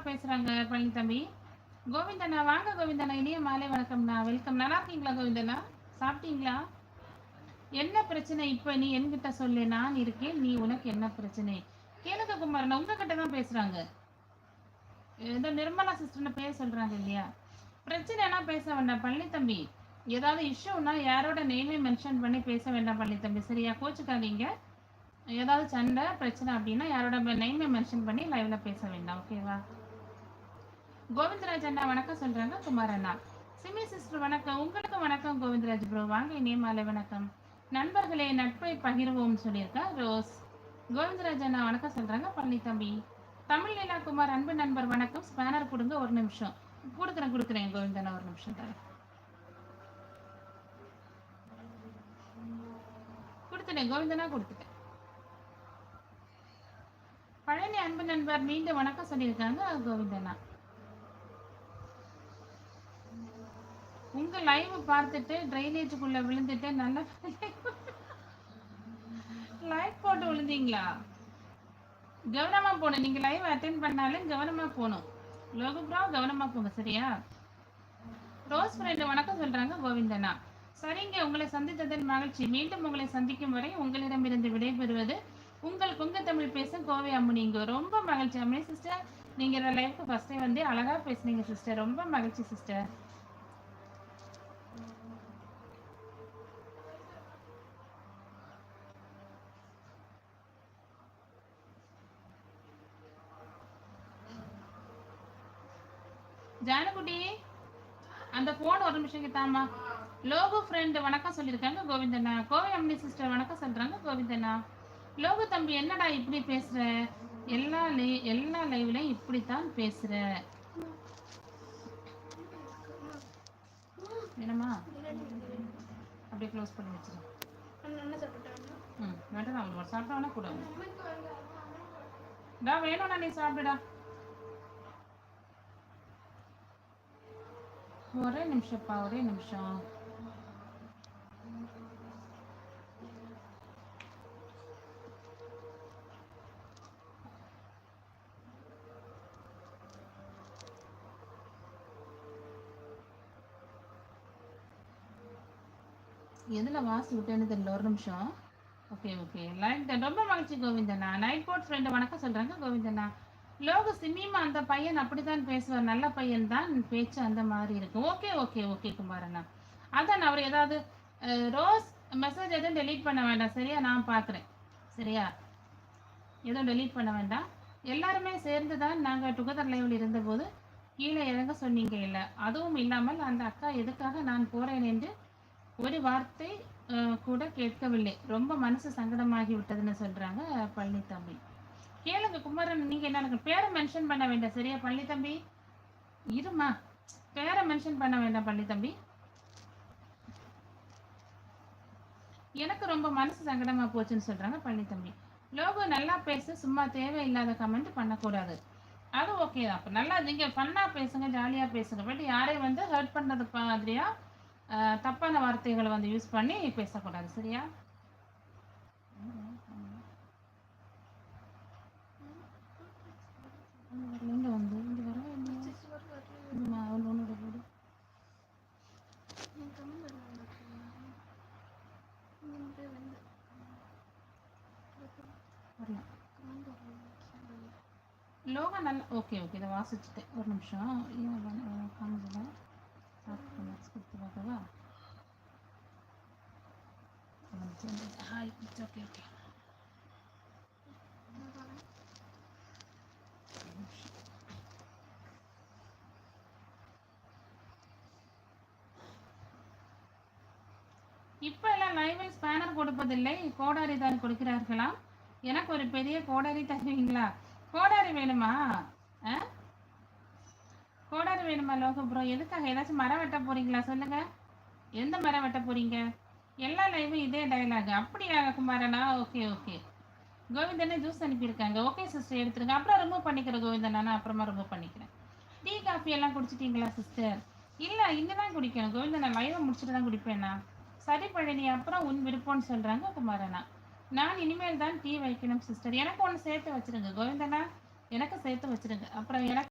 பேசுறாங்க பழனி தம்பி. கோவிந்தண்ணா வாங்க கோவிந்தண்ணா, இனிய மாலை வணக்கம்ண்ணா, வெல்கம். நல்லா இருக்கீங்களா கோவிந்தண்ணா? சாப்பிட்டீங்களா? என்ன பிரச்சனை இப்ப நீ என்கிட்ட சொல்லு, நான் இருக்கேன், நீ உனக்கு என்ன பிரச்சனை? கேளுங்க குமாரண்ணா, உங்ககிட்ட தான் பேசுறாங்க. ஏதோ நிர்மலா சிஸ்டர்னு பேர் சொல்றாங்க இல்லையா? பிரச்சனைனா பேச வேண்டாம் பழனி தம்பி. ஏதாவது இஷ்யூனா யாரோட நேமே மென்ஷன் பண்ணி பேச வேண்டாம் பழனி தம்பி, சரியா? கோச்சுக்காதீங்க. ஏதாவது சண்டை பிரச்சனை அப்படின்னா யாரோட நேமே மென்ஷன் பண்ணி லைவ்ல பேச வேண்டாம், ஓகேவா? கோவிந்தராஜ் அண்ணா வணக்கம் சொல்றாங்க குமார் அண்ணா. சிமி சிஸ்டர் வணக்கம். உங்களுக்கு வணக்கம் கோவிந்தராஜ் ப்ரோ, வாங்க இனிய மாலை வணக்கம். நண்பர்களே நட்பை பகிர்வோம் சொல்லியிருக்கா ரோஸ். கோவிந்தராஜ் அண்ணா வணக்கம் சொல்றாங்க பழனி தம்பி. தமிழ் லீலா குமார் அன்பு நண்பர் வணக்கம். ஸ்பேனர் கொடுங்க ஒரு நிமிஷம். கொடுக்குறேன் கோவிந்தண்ணா, ஒரு நிமிஷம் தரேன். கொடுத்துட்டேன் கோவிந்தனா, கொடுத்துட்டேன். பழனி அன்பு நண்பர் மீண்டும் வணக்கம் சொல்லியிருக்காங்க கோவிந்தனா. உங்க லைவ் பார்த்துட்டு ட்ரைனேஜுக்குள்ள விழுந்துட்டு நல்ல லைவ் போட்டு விழுந்தீங்களா? கவனமா போகணும். நீங்க லைவ் அட்டென்ட் பண்ணாலும் கவனமா போகணும். லோகப்ரா கவனமா போங்க, சரியா? ரோஸ் ஃப்ரெண்ட் வணக்கம் சொல்றாங்க கோவிந்தனா. சரிங்க, உங்களை சந்தித்ததில் மகிழ்ச்சி. மீண்டும் உங்களை சந்திக்கும் வரை உங்களிடமிருந்து விடைபெறுவது உங்கள் கொங்கு தமிழ் பேசும் கோவை அம்முனிங்க. ரொம்ப மகிழ்ச்சி அம்மனி சிஸ்டர், நீங்க இந்த லைஃப்க்கு ஃபர்ஸ்டே வந்து அழகா பேசுனீங்க சிஸ்டர், ரொம்ப மகிழ்ச்சி சிஸ்டர். ஜானகுட்டி அந்த போன் ஒரு நிமிஷம் கிட்டாமா. லோகு ஃப்ரெண்ட் வணக்கம் சொல்லியிருக்காங்க கோவிந்தண்ணா. கோவை அம்மனி சிஸ்டர் வணக்கம் சொல்றாங்க கோவிந்தண்ணா. லோகு தம்பி என்னடா இப்படி பேசுற? எல்லா லைவ்லயும் இப்படித்தான் பேசுற. என்னம்மா அப்படியே க்ளோஸ் பண்ணி வச்சிரு. வேண்டாம், அவங்க சாப்பிட்டா கூட வேணும்னா நீ சாப்பிடுடா. ஒரே நிமிஷம்ப்பா, ஒரே நிமிஷம். எதில் வாசி விட்டேன்னு தெரியல, ஒரு நிமிஷம். ஓகே ஓகே, லைக் ரொம்ப மகிழ்ச்சி கோவிந்தண்ணா. நைட் போர்ட் ஃப்ரெண்டு வணக்கம் சொல்கிறாங்க கோவிந்தண்ணா. லோக சிமிமா அந்த பையன் அப்படித்தான் பேசுவார், நல்ல பையன் தான், பேச்சு அந்த மாதிரி இருக்கு. ஓகே ஓகே ஓகே குமாரண்ணா. அதான் அவர் ஏதாவது ரோஸ் மெசேஜ் எதுவும் டெலீட் பண்ண வேண்டாம், சரியா? நான் பார்க்குறேன், சரியா? எதுவும் டெலீட் பண்ண வேண்டாம். எல்லாருமே சேர்ந்து தான் நாங்கள் டுகெதர் லைவில் இருந்தபோது கீழே இறங்க சொன்னீங்க இல்லை? அதுவும் இல்லாமல் அந்த அக்கா எதுக்காக நான் போகிறேன் என்று ஒரு வார்த்தை கூட கேட்கவில்லை. ரொம்ப மனசு சங்கடமாகி விட்டதுன்னு சொல்றாங்க பழனி தம்பி. கேளுங்க குமாரன், நீங்க என்ன பேரை மென்ஷன் பண்ண வேண்டாம், சரியா பழனி தம்பி? இருமா, பேரை மென்ஷன் பண்ண வேண்டாம் பழனி தம்பி. எனக்கு ரொம்ப மனசு சங்கடமா போச்சுன்னு சொல்றாங்க பழனி தம்பி. லோகோ நல்லா பேசு, சும்மா தேவையில்லாத கமெண்ட் பண்ணக்கூடாது. அது ஓகே தான். அப்போ நல்லா நீங்க ஃபன்னா பேசுங்க, ஜாலியா பேசுங்க. பட் யாரையும் வந்து ஹர்ட் பண்ணது மாதிரியா தப்பான வார்த்தைகளை வந்து யூஸ் பண்ணி பேசக்கூடாது, சரியா? வந்து இங்க வரவே லோகா நல்லா ஓகே ஓகே, இதை வாசிச்சுட்டேன், ஒரு நிமிஷம். காமிக்கல கொடுத்து பார்க்கவா? Hi, okay okay. இப்போ எல்லாம் லைவில் ஸ்பேனர் கொடுப்பதில்லை, கோடாரி தான் கொடுக்கிறார்களாம். எனக்கு ஒரு பெரிய கோடாரி தருவீங்களா? கோடாரி வேணுமா? கோடாரி வேணுமா லோக ப்ரோ? எதுக்காக? ஏதாச்சும் மரம் வெட்ட போறீங்களா? சொல்லுங்க, எந்த மரம் வெட்ட போறீங்க? எல்லா லைவும் இதே டைலாக் அப்படியா குமாரனா? Okay okay. கோவிந்தனே ஜூஸ் அனுப்பியிருக்காங்க. ஓகே சிஸ்டர், எடுத்துருங்க. அப்புறம் ரிமூவ் பண்ணிக்கிறேன் கோவிந்தனா, நான் அப்புறமா ரிமூவ் பண்ணிக்கிறேன். டீ காஃபி எல்லாம் குடிச்சிட்டீங்களா சிஸ்டர்? இல்லை, இன்னும் குடிக்கணும் கோவிந்தனா, லைவை முடிச்சுட்டு தான் குடிப்பேனா? சரி பழனி, அப்புறம் உன் விருப்பம்னு சொல்றாங்க குமாரனா. நான் இனிமேல் தான் டீ வைக்கணும் சிஸ்டர். எனக்கு ஒன்று சேர்த்து வச்சிருங்க கோவிந்தனா, எனக்கு சேர்த்து வச்சிருங்க. அப்புறம் எனக்கு